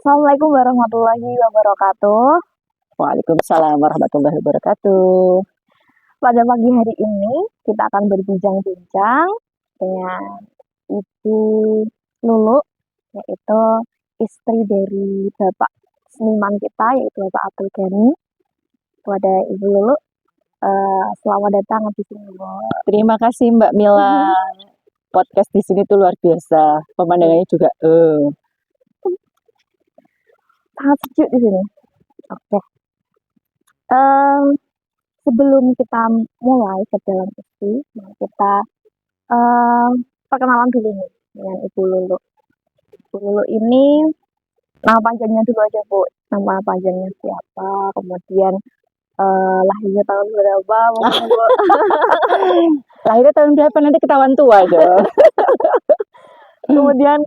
Assalamualaikum warahmatullahi wabarakatuh. Waalaikumsalam warahmatullahi wabarakatuh. Pada pagi hari ini kita akan berbincang-bincang dengan Ibu Lulu, yaitu istri dari Bapak seniman kita, yaitu Bapak Abdul Ghani. Kepada Ibu Lulu, selamat datang di sini, Bu. Terima kasih Mbak Mila. Podcast di sini tuh luar biasa. Pemandangannya juga Sangat sejuk di sini. Oke. Sebelum kita mulai ke dalam isi, kita perkenalan dulu nih dengan Ibu Lulu. Ibu Lulu ini nama panjangnya dulu aja, Bu. Nama panjangnya siapa? Kemudian lahirnya tahun berapa? Mungkin, Bu. lahirnya tahun berapa nanti ketahuan tua dong. Kemudian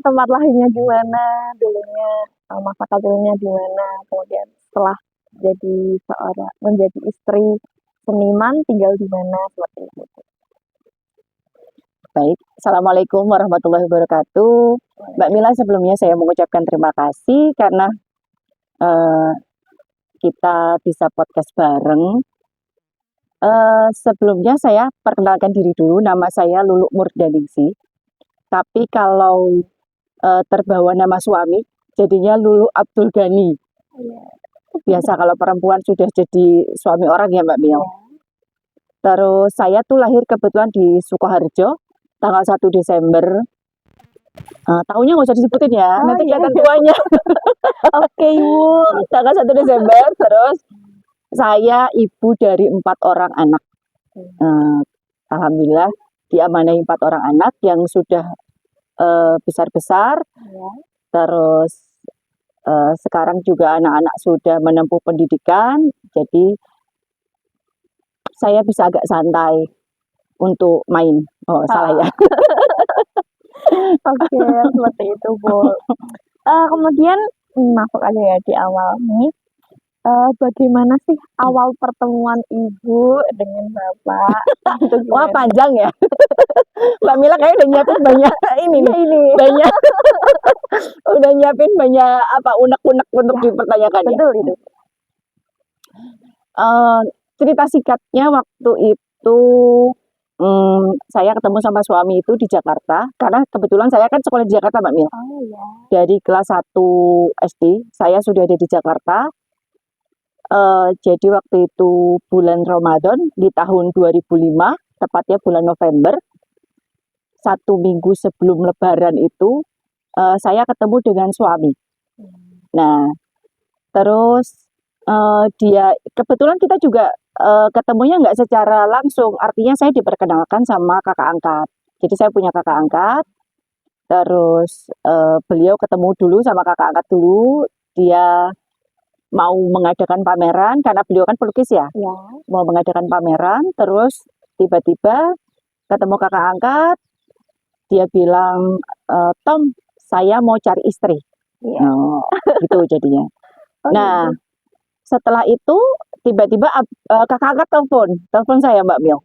tempat lahirnya di mana dulunya, masa kecilnya di mana, kemudian setelah menjadi istri seniman tinggal di mana, seperti itu. Baik, Assalamualaikum warahmatullahi wabarakatuh. Mbak Mila, sebelumnya saya mengucapkan terima kasih karena kita bisa podcast bareng. Sebelumnya saya perkenalkan diri dulu, nama saya Lulu Murdaningsih. Tapi kalau terbawa nama suami, jadinya Lulu Abdul Ghani. Biasa kalau perempuan sudah jadi suami orang ya Mbak Mil. Terus saya tuh lahir kebetulan di Sukoharjo, tanggal 1 Desember. Tahunnya nggak usah disebutin ya, nanti kelihatan tuanya. Oke, Bu. Tanggal 1 Desember, terus saya ibu dari 4 orang anak. Alhamdulillah diamanahi 4 orang anak yang sudah besar-besar. Terus sekarang juga anak-anak sudah menempuh pendidikan, jadi saya bisa agak santai untuk main. Salah ya. Oke, seperti itu, Bu. Kemudian masuk aja ya di awal nih. Bagaimana sih awal pertemuan Ibu dengan Bapak? Wah, panjang ya. Mbak Mila kayaknya udah nyiapin banyak banyak udah nyiapin banyak unek-unek untuk dipertanyakan ya. Betul itu. Cerita singkatnya waktu itu saya ketemu sama suami itu di Jakarta, karena kebetulan saya kan sekolah di Jakarta Mbak Mil. Oh iya. Dari kelas 1 SD saya sudah ada di Jakarta. Jadi waktu itu bulan Ramadan di tahun 2005, tepatnya bulan November, 1 minggu sebelum Lebaran itu saya ketemu dengan suami. Nah, terus dia kebetulan kita juga ketemunya nggak secara langsung, artinya saya diperkenalkan sama kakak angkat. Jadi saya punya kakak angkat, terus beliau ketemu dulu sama kakak angkat dulu, dia mau mengadakan pameran, karena beliau kan pelukis ya, mau mengadakan pameran, terus tiba-tiba ketemu kakak angkat, dia bilang, Tom, saya mau cari istri. Gitu jadinya. Nah, setelah itu tiba-tiba kakak angkat telepon saya Mbak Mil.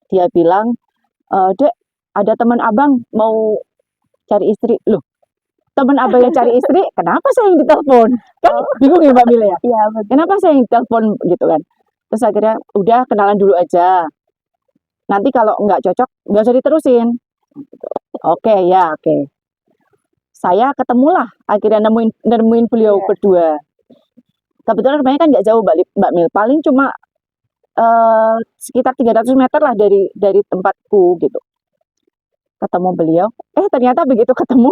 Dia bilang, Dek, ada teman abang mau cari istri. Loh, teman abang yang cari istri, kenapa saya yang ditelepon? Kan bingung ya Mbak Mil ya? Iya, betul. Kenapa saya yang ditelepon gitu kan? Terus akhirnya udah kenalan dulu aja. Nanti kalau nggak cocok, nggak usah diterusin. Oke. Saya ketemulah, akhirnya nemuin beliau berdua. Kebetulan rumahnya kan nggak jauh Mbak Mil, paling cuma sekitar 300 meter lah dari tempatku gitu. Ketemu beliau, ternyata begitu ketemu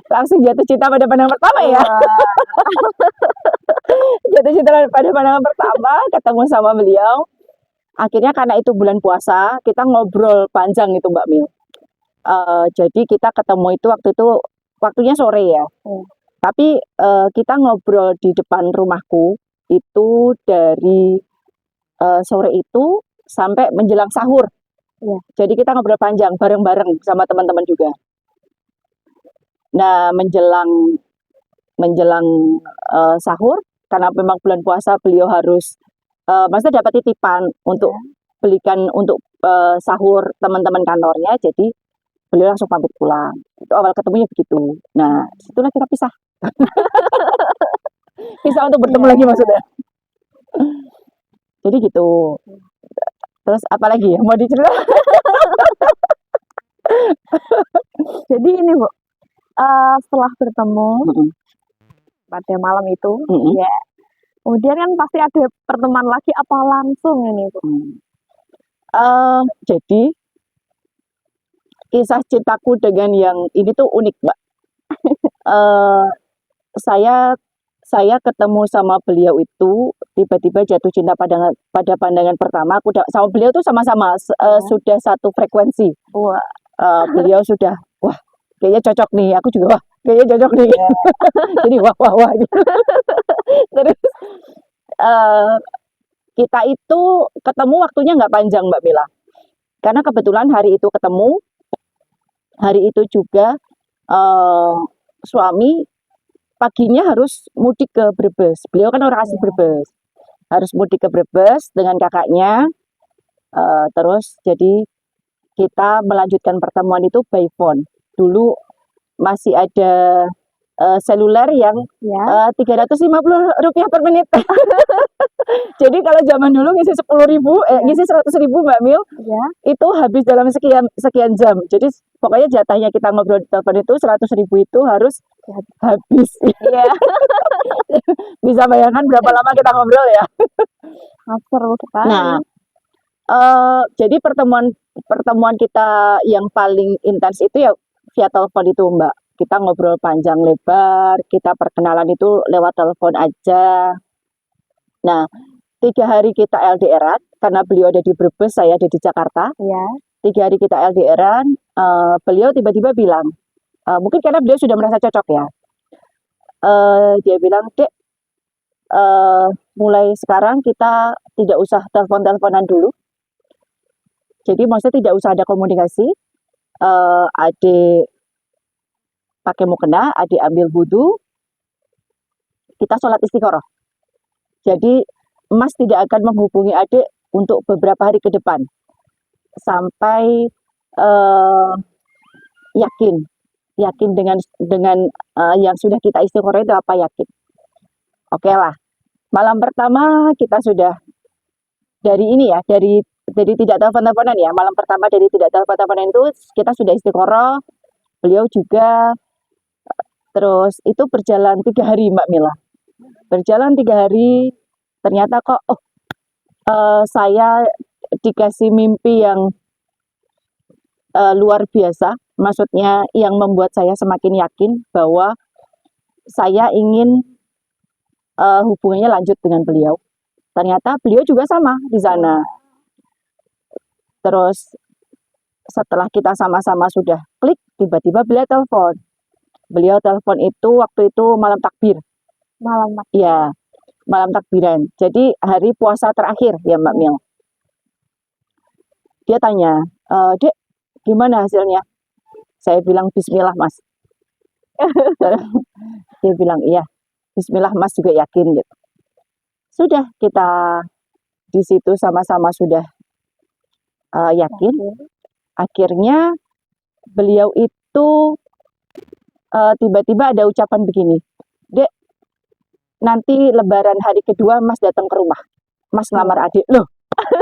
langsung jatuh cinta pada pandangan pertama ya. Jatuh cinta pada pandangan pertama, ketemu sama beliau. Akhirnya karena itu bulan puasa, kita ngobrol panjang itu Mbak Mil. Jadi kita ketemu itu waktunya sore ya. Tapi kita ngobrol di depan rumahku itu dari sore itu sampai menjelang sahur. Jadi kita ngobrol panjang bareng-bareng sama teman-teman juga. Nah, menjelang sahur, karena memang bulan puasa beliau harus maksudnya dapat titipan untuk belikan untuk sahur teman-teman kantornya. Jadi beliau langsung pamit pulang. Itu awal ketemunya begitu. Nah, situlah kita pisah. Pisah untuk bertemu Iya. lagi maksudnya. Jadi gitu. Terus apa lagi ya? Mau dicerita? Jadi ini Bu, setelah bertemu Mm-mm, pada malam itu, mm-mm, ya. Kemudian kan pasti ada pertemuan lagi apa langsung ini Bu? mm. Jadi kisah cintaku dengan yang ini tuh unik, Mbak. Eh, saya ketemu sama beliau itu tiba-tiba jatuh cinta pada pandangan pertama. Aku sama beliau tuh sama-sama Ya. sudah satu frekuensi. Wah, Beliau sudah wah kayaknya cocok nih. Aku juga wah kayaknya cocok nih. ya. Jadi wah wah wah gitu. Terus eh, kita itu ketemu waktunya nggak panjang Mbak Mila. Karena kebetulan hari itu ketemu, hari itu juga suami paginya harus mudik ke Brebes. Beliau kan orang asli Ya. Brebes. Harus mudik ke Brebes dengan kakaknya. Terus jadi kita melanjutkan pertemuan itu by phone. Dulu masih ada seluler yang Ya. Rp350 per menit. Jadi kalau zaman dulu ngisi 10.000, ngisi 100.000 Mbak Mil, Ya. itu habis dalam sekian jam. Jadi pokoknya jatahnya kita ngobrol di telepon itu 100.000 itu harus habis. Iya. Bisa bayangkan berapa lama kita ngobrol ya. Seru sekali. Nah, jadi pertemuan kita yang paling intens itu ya via telepon itu Mbak. Kita ngobrol panjang lebar, kita perkenalan itu lewat telepon aja. Nah, 3 hari kita LDRan, karena beliau ada di Brebes, saya ada di Jakarta. Ya. 3 hari kita LDRan, beliau tiba-tiba bilang, mungkin karena beliau sudah merasa cocok ya. Dia bilang, Dek, mulai sekarang kita tidak usah telepon-teleponan dulu. Jadi maksudnya tidak usah ada komunikasi. Adik pakai mukena, adik ambil wudhu, kita sholat istiqoroh. Jadi Mas tidak akan menghubungi adik untuk beberapa hari ke depan. Sampai yakin dengan yang sudah kita istiqoroh itu apa yakin. Oke lah. Malam pertama kita sudah dari ini ya, dari tidak telepon-teleponan ya. Malam pertama dari tidak telepon-teleponan itu kita sudah istiqoroh. Beliau juga. Terus itu berjalan 3 hari Mbak Mila. Berjalan 3 hari, ternyata kok saya dikasih mimpi yang luar biasa. Maksudnya yang membuat saya semakin yakin bahwa saya ingin hubungannya lanjut dengan beliau. Ternyata beliau juga sama di sana. Terus setelah kita sama-sama sudah klik, tiba-tiba beliau telepon. Beliau telepon itu waktu itu malam takbir. Malam. Ya, malam takbiran. Jadi hari puasa terakhir ya Mbak Mil. Dia tanya, Dek, gimana hasilnya? Saya bilang Bismillah Mas. Dia bilang iya, Bismillah Mas juga yakin gitu. Sudah kita di situ sama-sama sudah yakin. Akhirnya beliau itu tiba-tiba ada ucapan begini, Dek, nanti lebaran hari kedua Mas datang ke rumah, Mas ngelamar adik. Loh,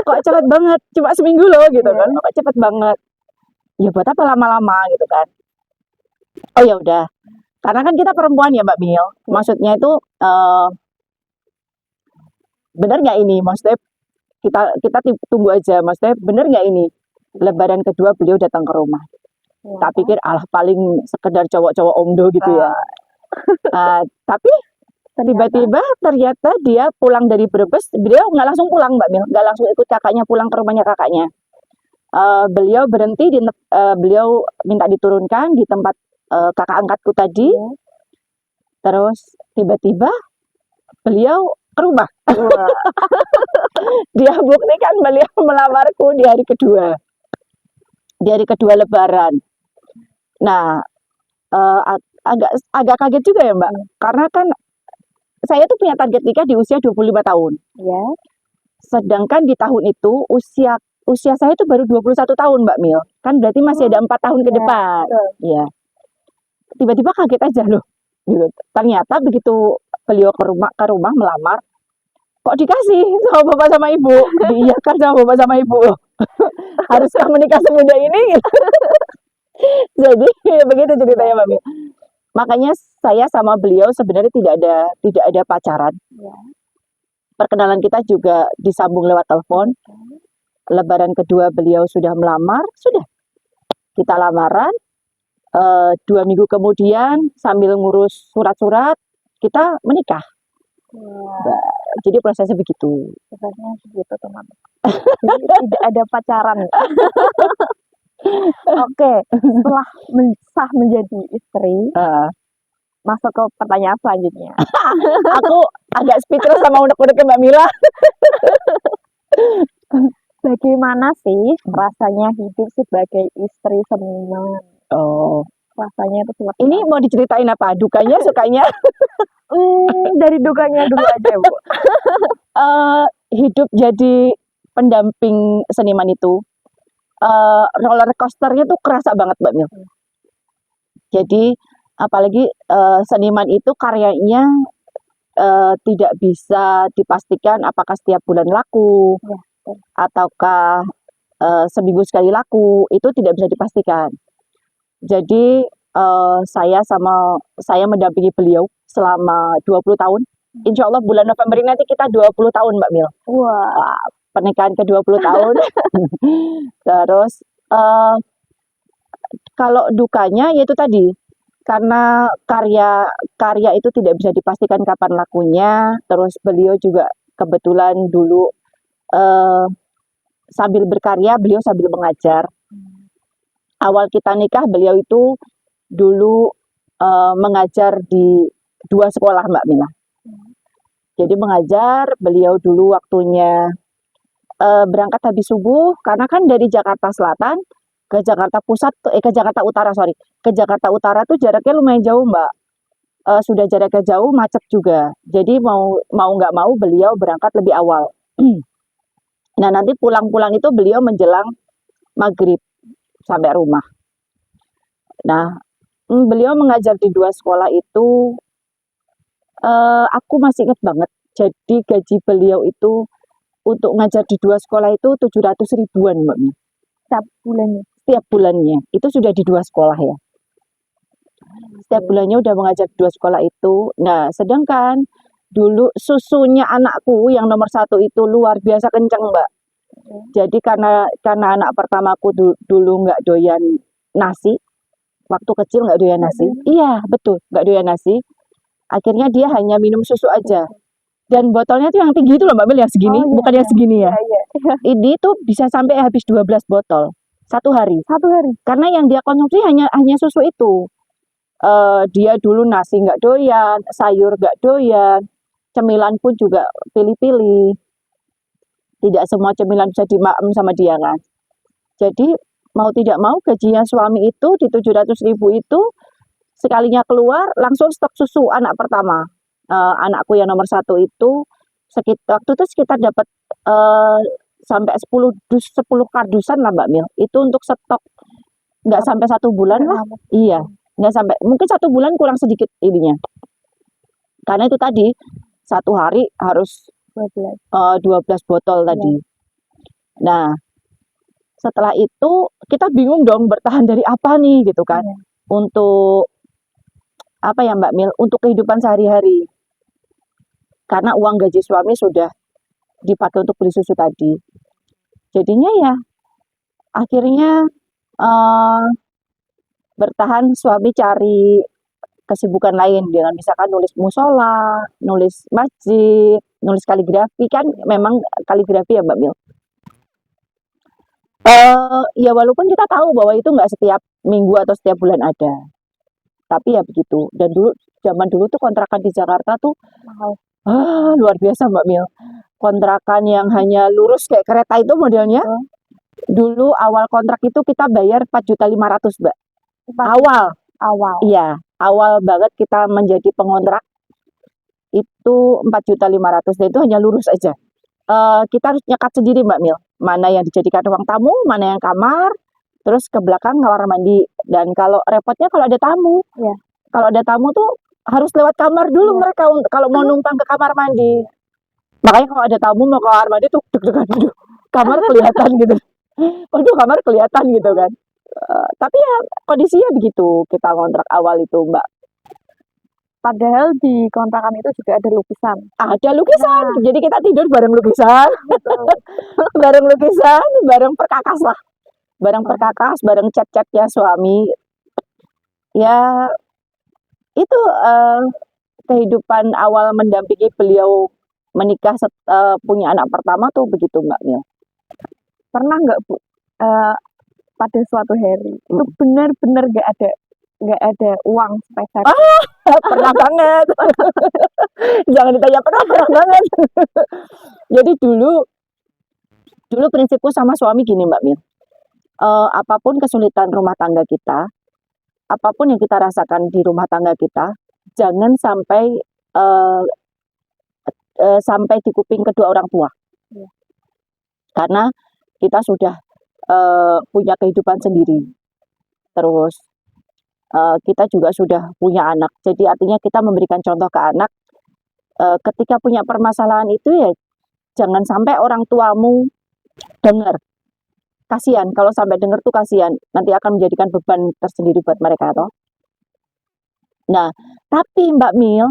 kok cepet banget, cuma seminggu loh gitu kan, kok cepet banget. Ya buat apa lama-lama gitu kan. Oh ya udah, karena kan kita perempuan ya Mbak Mil, maksudnya itu benar nggak ini, maksudnya kita tunggu aja, maksudnya benar nggak ini lebaran kedua beliau datang ke rumah. Tak pikir alah paling sekedar cowok-cowok omdo gitu ya. Tapi tiba-tiba ternyata dia pulang dari Brebes, beliau nggak langsung pulang Mbak Mil, nggak langsung ikut kakaknya pulang ke rumahnya kakaknya. Beliau berhenti, beliau minta diturunkan di tempat kakak angkatku tadi. Terus tiba-tiba beliau ke rumah. Dia buktikan beliau melamarku di hari kedua. Di hari kedua lebaran. Nah, agak kaget juga ya Mbak. Karena kan saya tuh punya target nikah di usia 25 tahun. Ya. Sedangkan di tahun itu usia saya itu baru 21 tahun Mbak Mil. Kan berarti masih ada 4 tahun ke Iya, depan. betul. Iya. Tiba-tiba kaget aja loh. Gitu. Ternyata begitu beliau ke rumah melamar, kok dikasih sama bapak sama ibu, diiyakan sama bapak sama ibu. Haruskah menikah semudah ini? Gitu. Jadi begitu ceritanya Mbak Mil. Makanya saya sama beliau sebenarnya tidak ada pacaran. Iya. Perkenalan kita juga disambung lewat telepon. Lebaran kedua beliau sudah melamar, sudah kita lamaran. 2 minggu kemudian sambil ngurus surat-surat kita menikah. Wah, Jadi prosesnya begitu. sebenarnya segitu teman-teman. Jadi tidak ada pacaran. Oke, setelah sah menjadi istri, Eh, masuk ke pertanyaan selanjutnya. aku agak speechless sama unek-uneknya Mbak Mila. Bagaimana sih rasanya hidup sebagai istri seniman? Oh, Rasanya itu seperti ini mau diceritain apa? Dukanya, sukanya? dari dukanya dulu aja, Bu. Hidup jadi pendamping seniman itu roller coasternya tuh kerasa banget Mbak Mil. Jadi apalagi seniman itu karyanya tidak bisa dipastikan apakah setiap bulan laku Ya, ataukah seminggu sekali laku, itu tidak bisa dipastikan. Jadi saya mendampingi beliau selama 20 tahun. Insya Allah bulan November ini nanti kita 20 tahun Mbak Mil. Wah, Pernikahan ke 20 tahun. Terus kalau dukanya yaitu tadi, karena karya itu tidak bisa dipastikan kapan lakunya. Terus beliau juga kebetulan dulu sambil berkarya, beliau sambil mengajar. Awal kita nikah beliau itu dulu mengajar di 2 sekolah Mbak Mila. Jadi mengajar, beliau dulu waktunya berangkat habis subuh, karena kan dari Jakarta Selatan ke Jakarta Pusat, ke Jakarta Utara, sorry. Ke Jakarta Utara tuh jaraknya lumayan jauh Mbak. Sudah jaraknya jauh, macet juga. Jadi mau nggak mau beliau berangkat lebih awal. Nah nanti pulang-pulang itu beliau menjelang maghrib sampai rumah. Nah beliau mengajar di 2 sekolah itu, aku masih ingat banget. Jadi gaji beliau itu untuk ngajar di 2 sekolah itu 700 ribuan Mbak Mil. setiap bulannya. Setiap bulannya itu sudah di 2 sekolah ya. Setiap bulannya udah mengajar di 2 sekolah itu. Nah sedangkan dulu susunya anakku yang nomor 1 itu luar biasa kenceng Mbak. Jadi karena anak pertamaku dulu nggak doyan nasi, waktu kecil nggak doyan nasi. Iya betul, nggak doyan nasi. Akhirnya dia hanya minum susu aja. Dan botolnya tuh yang tinggi itu loh Mbak Mil, yang segini, Oh, iya, bukan yang segini ya. Iya. Ini tuh bisa sampai habis 12 botol satu hari. Satu hari. Karena yang dia konsumsi hanya susu itu. Dia dulu nasi nggak doyan, sayur nggak doyan, cemilan pun juga pilih-pilih. Tidak semua cemilan bisa dimakan sama dia kan. Jadi mau tidak mau gajinya suami itu di 700 ribu itu sekalinya keluar langsung stok susu anak pertama. Anakku yang nomor 1 itu waktu itu sekitar dapat sampai 10 kardusan lah Mbak Mil. Itu untuk stok nggak sampai 1 bulan lah. Iya, nggak sampai, mungkin 1 bulan kurang sedikit ininya. Karena itu tadi 1 hari harus 12 botol tadi. Nah, setelah itu kita bingung dong bertahan dari apa nih gitu kan. Untuk apa ya Mbak Mil, untuk kehidupan sehari-hari. Karena uang gaji suami sudah dipakai untuk beli susu tadi. Jadinya ya akhirnya bertahan, suami cari kesibukan lain dengan misalkan nulis musola, nulis masjid, nulis kaligrafi, kan memang kaligrafi ya Mbak Mil. Ya walaupun kita tahu bahwa itu nggak setiap minggu atau setiap bulan ada, tapi ya begitu. Dan dulu zaman dulu tuh kontrakan di Jakarta tuh luar biasa Mbak Mil. Kontrakan yang hanya lurus kayak kereta itu modelnya. Dulu awal kontrak itu kita bayar 4.500.000 Mbak. Awal. Iya, awal banget kita menjadi pengontrak itu 4.500.000, dan itu hanya lurus aja. Kita harus nyekat sendiri Mbak Mil. mana yang dijadikan ruang tamu, mana yang kamar, terus ke belakang kamar mandi. Dan kalau repotnya kalau ada tamu, Iya. kalau ada tamu tuh harus lewat kamar dulu Iya. mereka kalau mau numpang ke kamar mandi. Makanya kalau ada tamu mau ke kamar mandi tuh deg-degan, aduh, kamar kelihatan gitu. Waduh, kamar kelihatan gitu kan. Tapi ya kondisinya begitu kita kontrak awal itu, Mbak. Padahal di kontrakan itu juga ada lukisan. Ada lukisan, Nah, jadi kita tidur bareng lukisan, betul. bareng lukisan, bareng perkakas lah, bareng Wah, perkakas, bareng cat-catnya suami. Ya itu kehidupan awal mendampingi beliau menikah punya anak pertama tuh begitu Mbak Mil. pernah nggak Bu, pada suatu hari itu benar-benar nggak ada uang sepeser. Pernah banget. Jangan ditanya pernah banget. Jadi dulu prinsipku sama suami gini Mbak Mil. Apapun kesulitan rumah tangga kita, apapun yang kita rasakan di rumah tangga kita, jangan sampai sampai di kuping kedua orang tua. Iya. Karena kita sudah punya kehidupan sendiri. Terus kita juga sudah punya anak. Jadi artinya kita memberikan contoh ke anak. Ketika punya permasalahan itu ya jangan sampai orang tuamu dengar. Kasihan kalau sampai dengar tuh kasihan. Nanti akan menjadikan beban tersendiri buat mereka toh. Nah, tapi Mbak Mil,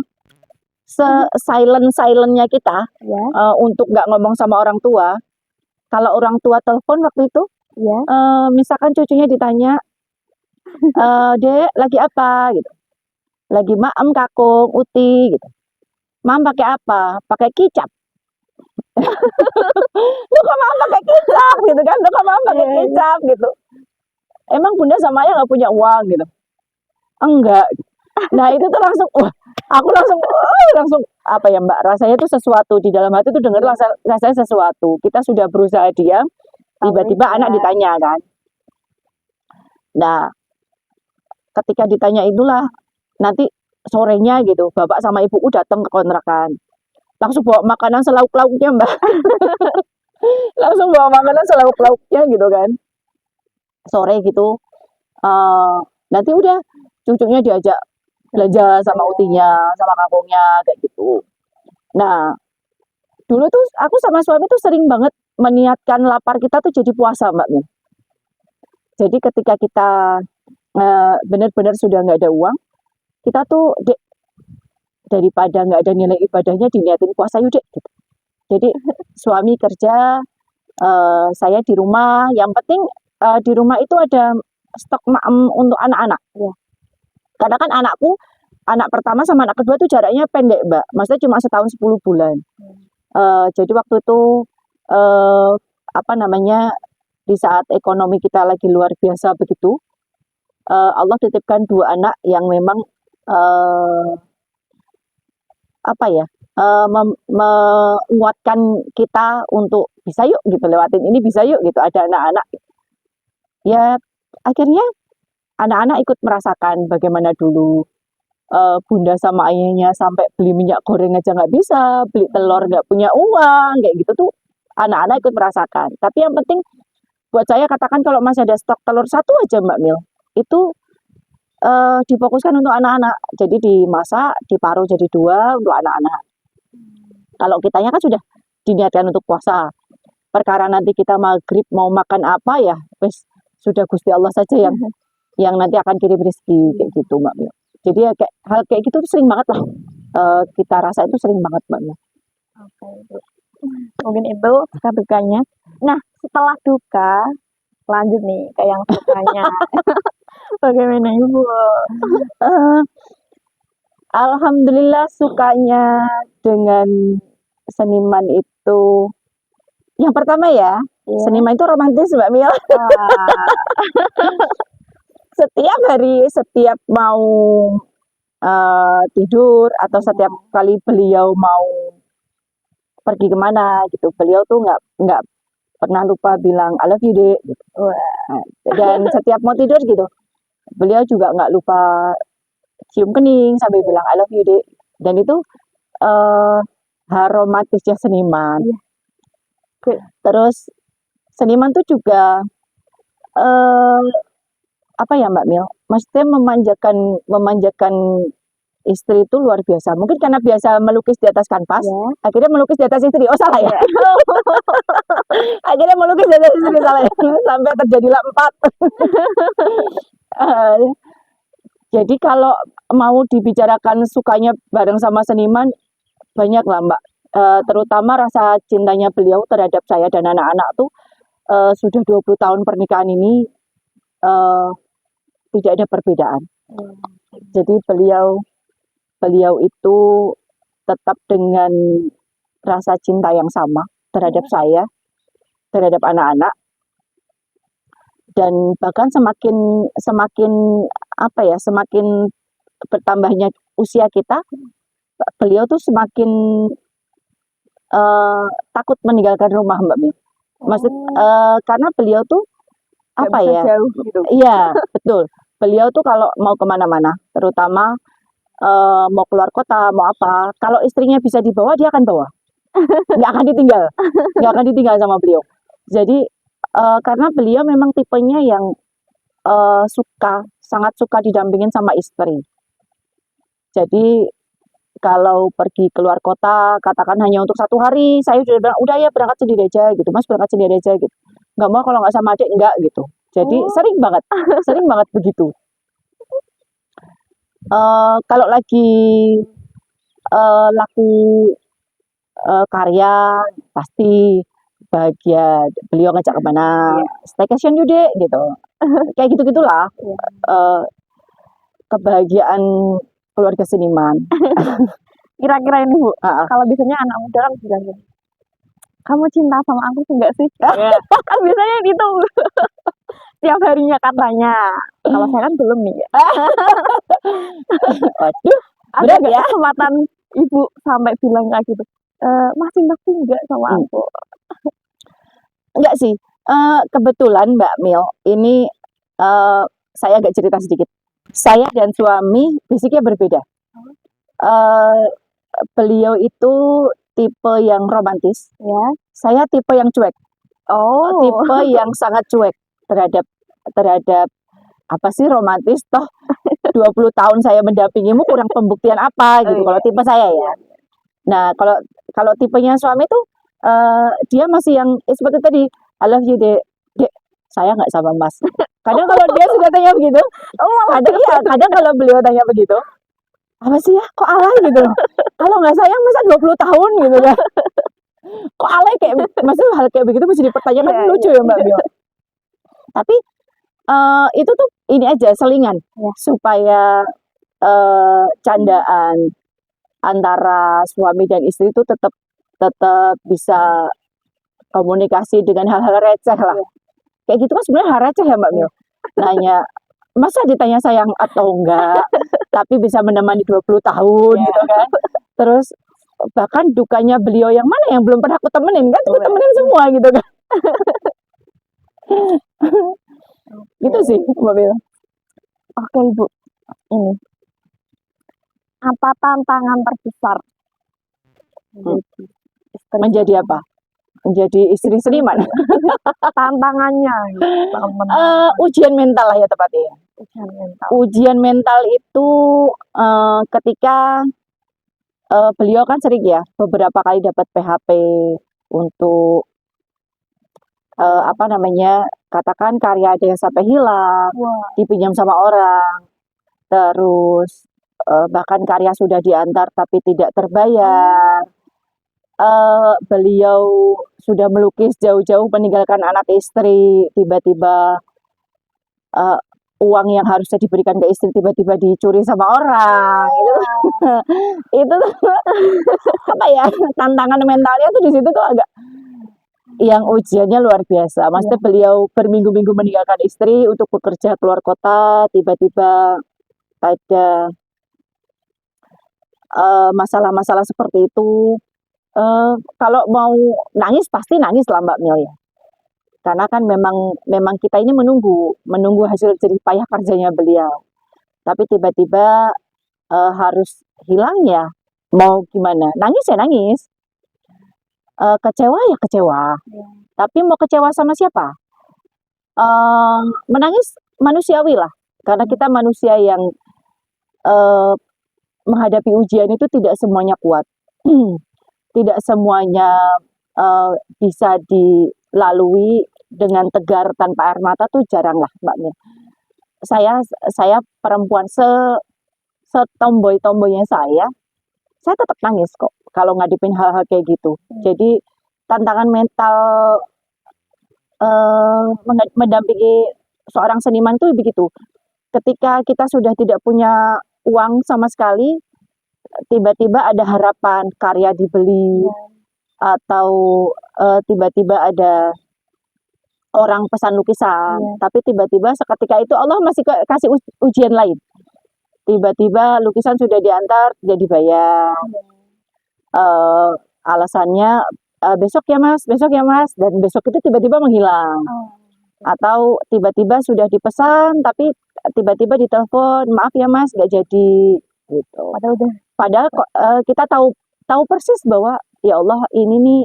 silentnya kita Ya, untuk nggak ngomong sama orang tua. Kalau orang tua telepon waktu itu, ya. misalkan cucunya ditanya, Dek lagi apa gitu, lagi maem kakung uti gitu, mam pakai apa, pakai kicap. Lu kok mam pakai kicap gitu kan, lu kok mam pakai Iya, iya. kicap gitu. Emang bunda sama ayah nggak punya uang gitu, enggak. Nah itu tuh langsung, wah, aku langsung apa ya Mbak, rasanya tuh sesuatu di dalam hati tuh denger rasanya sesuatu. Kita sudah berusaha diam, tiba-tiba Tahu anak ya. ditanya kan. Nah, ketika ditanya itulah nanti sorenya gitu, bapak sama ibuku datang ke kontrakan. Langsung bawa makanan selauk-lauknya Mbak. Langsung bawa makanan selauk-lauknya gitu kan. Sore gitu. Nanti udah cucunya diajak belanja sama utinya, sama kakungnya kayak gitu. Nah, dulu tuh aku sama suami tuh sering banget meniatkan lapar kita tuh jadi puasa Mbak Min. Jadi ketika kita benar-benar sudah nggak ada uang, kita tuh dek daripada nggak ada nilai ibadahnya diniatin puasa yuk dek. Gitu. Jadi suami kerja, saya di rumah. Yang penting di rumah itu ada stok maem untuk anak-anak. Ya. Karena kan anak pertama sama anak kedua tuh jaraknya pendek Mbak. Maksudnya cuma setahun 10 bulan. Jadi waktu itu apa namanya, di saat ekonomi kita lagi luar biasa begitu, Allah titipkan 2 anak yang memang apa ya, menguatkan kita untuk bisa yuk gitu, lewatin ini bisa yuk gitu. Ada anak-anak. Ya akhirnya anak-anak ikut merasakan bagaimana dulu bunda sama ayahnya sampai beli minyak goreng aja nggak bisa, beli telur nggak punya uang, kayak gitu tuh anak-anak ikut merasakan. Tapi yang penting buat saya katakan kalau masih ada stok telur 1 aja Mbak Mil, itu difokuskan untuk anak-anak. Jadi dimasak, diparuh jadi 2 untuk anak-anak. Kalau kitanya kan sudah diniatkan untuk puasa. Perkara nanti kita maghrib mau makan apa ya, wes sudah Gusti Allah saja yang nanti akan kirim rezeki kayak gitu Mbak Mil. Jadi ya kayak hal kayak gitu tuh sering banget lah. Kita rasa itu sering banget Mbak Mil. Oke, Bu. Mungkin itu suka dukanya. Nah, setelah duka, lanjut nih ke yang sukanya. Bagaimana Ibu? Alhamdulillah sukanya dengan seniman itu yang pertama ya, Iya. seniman itu romantis Mbak Mil. Setiap hari, setiap mau tidur atau setiap kali beliau mau pergi kemana gitu, beliau tuh nggak pernah lupa bilang I love you dek gitu. Dan setiap mau tidur gitu, beliau juga nggak lupa cium kening sambil bilang I love you dek. Dan itu romantisnya seniman. Iya. Terus seniman tuh juga eh, apa ya Mbak Mil? Maksudnya memanjakan istri itu luar biasa. Mungkin karena biasa melukis di atas kanvas, Ya. akhirnya melukis di atas istri. Oh salah ya. Ya. Akhirnya melukis di atas istri salah ya. Sampai terjadilah 4. Eh, Jadi kalau mau dibicarakan sukanya bareng sama seniman, banyak lah Mbak. Terutama rasa cintanya beliau terhadap saya dan anak-anak tuh sudah 20 tahun pernikahan ini eh, tidak ada perbedaan. Jadi beliau itu tetap dengan rasa cinta yang sama terhadap saya, terhadap anak-anak, dan bahkan semakin semakin apa ya, semakin bertambahnya usia kita, beliau tuh semakin takut meninggalkan rumah Mbak Mil. Maksud karena beliau tuh Nggak apa bisa ya? jauh gitu. Iya, betul. Beliau tuh kalau mau kemana-mana, terutama mau keluar kota, mau apa, kalau istrinya bisa dibawa, dia akan bawa. Nggak akan ditinggal. Nggak akan ditinggal sama beliau. Jadi, karena beliau memang tipenya yang sangat suka didampingin sama istri. Jadi, kalau pergi keluar kota, katakan hanya untuk 1 hari, saya sudah bilang, udah ya berangkat sendiri aja gitu, Mas berangkat sendiri aja gitu. Nggak mau kalau nggak sama adik, enggak gitu. Jadi, Oh. sering banget begitu. Kalau lagi laku karya, pasti bahagia. Beliau ngajak kemana, staycation yuk dek gitu. Kayak gitu-gitulah. Iya. Kebahagiaan keluarga seniman. Kira-kira ini Bu, Ah, ah. kalau biasanya anak muda kan bilang gini, kamu cinta sama aku sih enggak sih? Ya. Kan biasanya gitu. Tiap harinya katanya. Kalau saya kan belum nih. Ya. Waduh, Ada berat nggak ya. kesempatan ibu sampai bilang kayak gitu? Mas cinta sih enggak sama Hmm. aku? Enggak sih. Kebetulan Mbak Mil, ini saya agak cerita sedikit. Saya dan suami basicnya berbeda. Eh, Beliau itu tipe yang romantis. Ya. Saya tipe yang cuek. Oh. Tipe yang sangat cuek terhadap apa sih romantis toh 20 tahun saya mendampingimu kurang pembuktian apa gitu kalau tipe saya ya. Nah, kalau kalau tipenya suami tuh dia masih yang seperti tadi, I love you dek. Dek, saya nggak sama Mas. Kadang kalau dia sudah tanya begitu, kadang kalau beliau tanya begitu, apa sih ya kok alay gitu loh. Kalau nggak sayang masa 20 tahun gitu kan. Kok alay kayak maksudnya hal kayak begitu mesti dipertanyakan, Iya, lucu ya Mbak Bio. Tapi itu tuh ini aja selingan Ya. supaya candaan antara suami dan istri itu tetap bisa komunikasi dengan hal-hal receh lah. Kayak gitu kan sebenarnya hal receh ya Mbak Mil. Nanya, masa ditanya sayang atau enggak, tapi bisa menemani 20 tahun Ya. gitu kan. Terus bahkan dukanya beliau yang mana yang belum pernah aku temenin kan, aku temenin semua gitu kan. Gitu sih Mbak Mil. Oke Ibu, ini apa tantangan terbesar Menjadi apa? Menjadi istri seniman. tantangannya teman-teman. Ujian mental lah ya tepatnya. Ujian mental. Ujian mental itu ketika beliau kan sering ya beberapa kali dapat PHP untuk apa namanya, katakan karya ada yang sampai hilang, Wah. dipinjam sama orang, terus bahkan karya sudah diantar tapi tidak terbayar. Beliau sudah melukis jauh-jauh meninggalkan anak istri, tiba-tiba uang yang harusnya diberikan ke istri tiba-tiba dicuri sama orang. Itu tuh apa ya, tantangan mentalnya tuh di situ tuh agak yang ujiannya luar biasa. Maksudnya beliau berminggu-minggu meninggalkan istri untuk bekerja keluar kota, tiba-tiba ada masalah-masalah seperti itu. Kalau mau nangis pasti nangis lah Mbak Mil ya. Karena kan memang kita ini menunggu hasil jerih payah kerjanya beliau. Tapi tiba-tiba harus hilang ya. Mau gimana? Nangis ya nangis. Kecewa ya kecewa. Iya. Tapi mau kecewa sama siapa? Menangis manusiawi lah. Karena kita manusia yang eh, menghadapi ujian itu tidak semuanya kuat. Tidak semuanya bisa dilalui dengan tegar tanpa air mata tuh jarang lah Mbak Mil. Saya perempuan setomboy-tomboynya saya tetap nangis kok kalau ngadepin hal-hal kayak gitu. Jadi tantangan mental mendampingi seorang seniman tuh begitu. Ketika kita sudah tidak punya uang sama sekali, tiba-tiba ada harapan karya dibeli atau tiba-tiba ada orang pesan lukisan, tapi tiba-tiba seketika itu Allah masih kasih ujian lain. Tiba-tiba lukisan sudah diantar, tidak dibayar. Alasannya besok ya mas, dan besok itu tiba-tiba menghilang. Atau tiba-tiba sudah dipesan, tapi tiba-tiba ditelepon, maaf ya mas, nggak jadi. Gitu. Padahal kita tahu persis bahwa ya Allah ini nih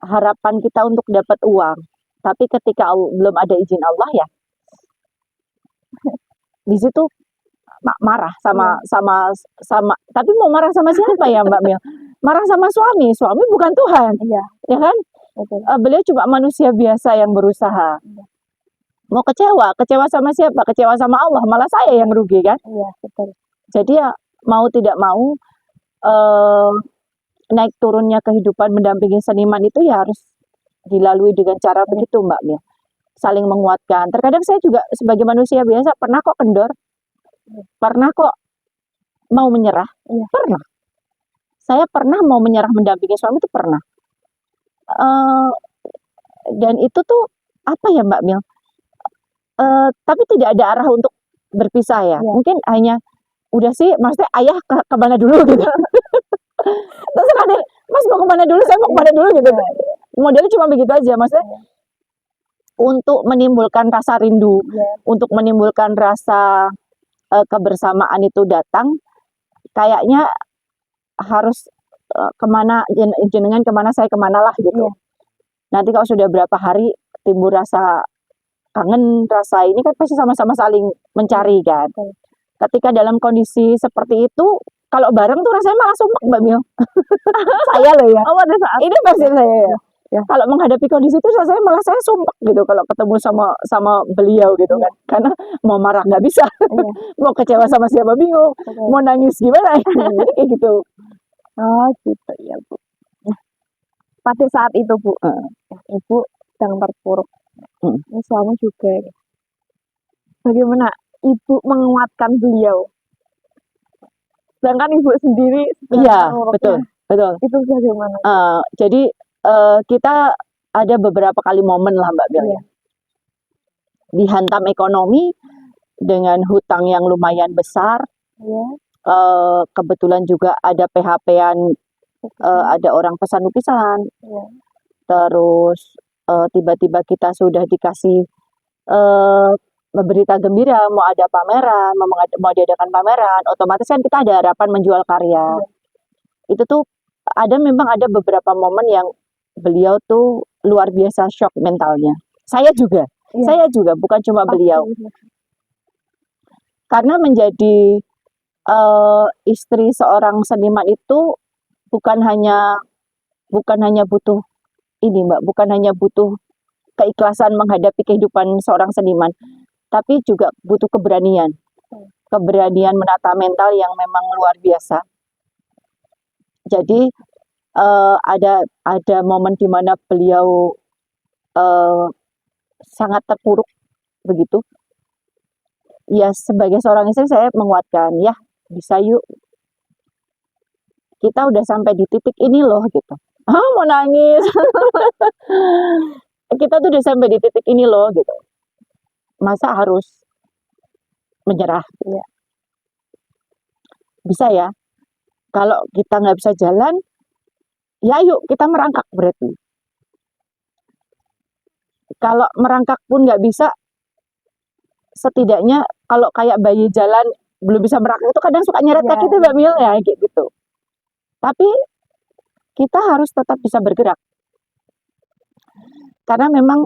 harapan kita untuk dapat uang. Tapi ketika belum ada izin Allah ya, di situ marah sama tapi mau marah sama siapa ya Mbak Mil? Marah sama suami bukan Tuhan, ya kan? Beliau cuma manusia biasa yang berusaha. Mau kecewa sama siapa? Kecewa sama Allah, malah saya yang rugi kan? Jadi ya mau tidak mau naik turunnya kehidupan mendampingi seniman itu ya harus dilalui dengan cara begitu Mbak Mil. Saling menguatkan. Terkadang saya juga sebagai manusia biasa pernah kok kendor. Pernah kok mau menyerah. Pernah. Saya pernah mau menyerah mendampingi suami itu pernah. Dan itu tuh apa ya Mbak Mil? Tapi tidak ada arah untuk berpisah ya. Mungkin hanya udah sih, maksudnya ayah kemana dulu gitu. Terus ada, mas mau kemana dulu, saya mau kemana dulu gitu. Modelnya cuma begitu aja, maksudnya untuk menimbulkan rasa rindu, untuk menimbulkan rasa kebersamaan itu datang, kayaknya harus kemana jenengan kemana saya kemana lah gitu. Nanti kalau sudah berapa hari timbul rasa kangen, rasa ini kan pasti sama-sama saling mencari kan. Ketika dalam kondisi seperti itu, kalau bareng tuh rasanya malah sumpek Mbak Mil. Saya loh ya. Ini versi saya ya. Kalau menghadapi kondisi itu rasanya malah saya sumpek gitu kalau ketemu sama beliau gitu kan. Karena mau marah nggak bisa, mau kecewa sama siapa bingung, mau nangis gimana, kayak gitu. Oh gitu ya Bu. Nah, pada saat itu Bu, Ibu sedang terpuruk. Ini suami juga. Bagaimana Ibu menguatkan beliau? Sedangkan Ibu sendiri Iya, betul. Itu bagaimana? Jadi kita ada beberapa kali momen lah Mbak Mil. Dihantam ekonomi dengan hutang yang lumayan besar. Kebetulan juga ada PHP-an, ada orang pesan lukisan. Terus tiba-tiba kita sudah dikasih berita gembira, mau ada pameran, mau diadakan pameran, otomatis kan kita ada harapan menjual karya. Itu tuh memang ada beberapa momen yang beliau tuh luar biasa shock mentalnya. Saya juga, bukan cuma beliau. Karena menjadi istri seorang seniman itu bukan hanya butuh ini Mbak, bukan hanya butuh keikhlasan menghadapi kehidupan seorang seniman, tapi juga butuh keberanian menata mental yang memang luar biasa. Jadi ada momen di mana beliau sangat terpuruk begitu. Ya sebagai seorang istri saya menguatkan, ya bisa yuk. Kita udah sampai di titik ini loh gitu. Mau nangis. Kita tuh udah sampai di titik ini loh gitu. Masa harus menyerah? Bisa ya. Kalau kita nggak bisa jalan, ya yuk kita merangkak berarti. Kalau merangkak pun nggak bisa, setidaknya kalau kayak bayi jalan belum bisa merangkak itu kadang suka nyeret kaki itu Mbak Mil ya kayak gitu. Tapi kita harus tetap bisa bergerak. Karena memang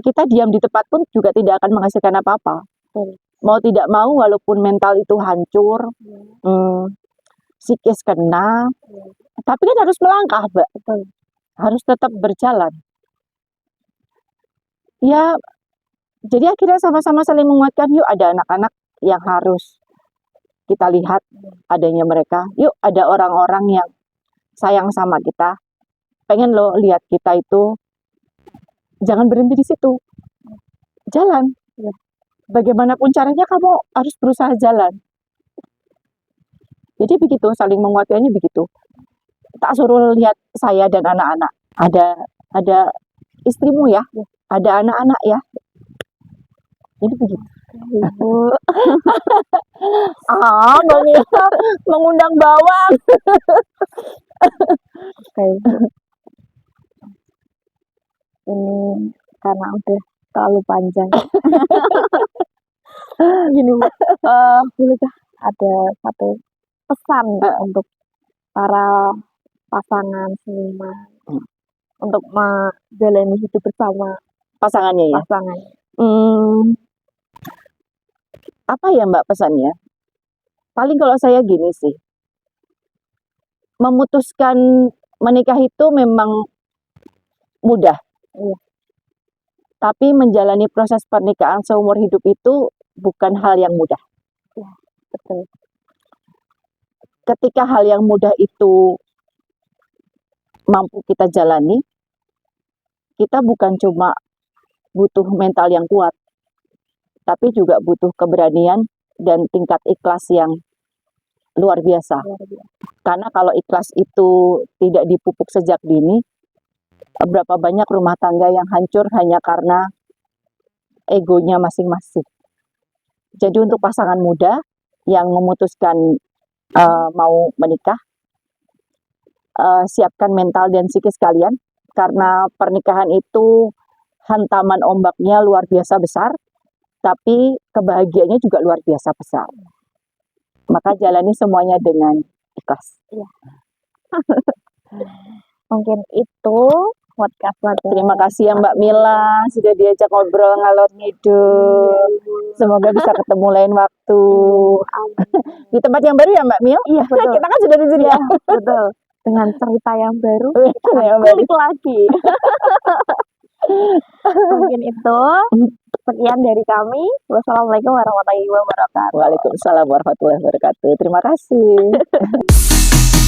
kita diam di tempat pun juga tidak akan menghasilkan apa-apa. Betul. Mau tidak mau, walaupun mental itu hancur, psikis kena, tapi kan harus melangkah, Mbak. Betul. Harus tetap berjalan. Ya, jadi akhirnya sama-sama saling menguatkan. Yuk, ada anak-anak yang harus kita lihat adanya mereka. Yuk, ada orang-orang yang sayang sama kita. Pengen lo lihat kita itu. Jangan berhenti di situ. Jalan. Ya. Bagaimanapun caranya kamu harus berusaha jalan. Jadi begitu, saling menguatkannya begitu. Tak suruh lihat saya dan anak-anak. Ada istrimu ya, ada anak-anak ya. Jadi begitu. Ibu. Mbak Mila mengundang bawang. Oke. Ini karena udah terlalu panjang. Gini Bu, bolehkah ada satu pesan untuk para pasangan seniman untuk menjalani hidup bersama Pasangannya ya. pasangan? Apa ya Mbak pesannya? Paling kalau saya gini sih, memutuskan menikah itu memang mudah. Iya. Tapi menjalani proses pernikahan seumur hidup itu bukan hal yang mudah. Iya, betul. Ketika hal yang mudah itu mampu kita jalani, kita bukan cuma butuh mental yang kuat, tapi juga butuh keberanian dan tingkat ikhlas yang luar biasa. Luar biasa. Karena kalau ikhlas itu tidak dipupuk sejak dini, berapa banyak rumah tangga yang hancur hanya karena egonya masing-masing. Jadi untuk pasangan muda yang memutuskan mau menikah, siapkan mental dan psikis kalian, karena pernikahan itu hantaman ombaknya luar biasa besar, tapi kebahagiaannya juga luar biasa besar. Maka jalani semuanya dengan ikhlas. Iya. Mungkin itu podcast pada Terima kasih ya Mbak Mila sudah diajak ngobrol ngalor ngidul. Semoga bisa ketemu lain waktu di tempat yang baru ya Mbak Mil. Iya, betul. Kita kan sudah di sini ya. Betul. Dengan cerita yang baru, Yang baru. balik lagi. Mungkin itu. Sekian dari kami. Wassalamualaikum warahmatullahi wabarakatuh. Waalaikumsalam warahmatullahi wabarakatuh. Terima kasih.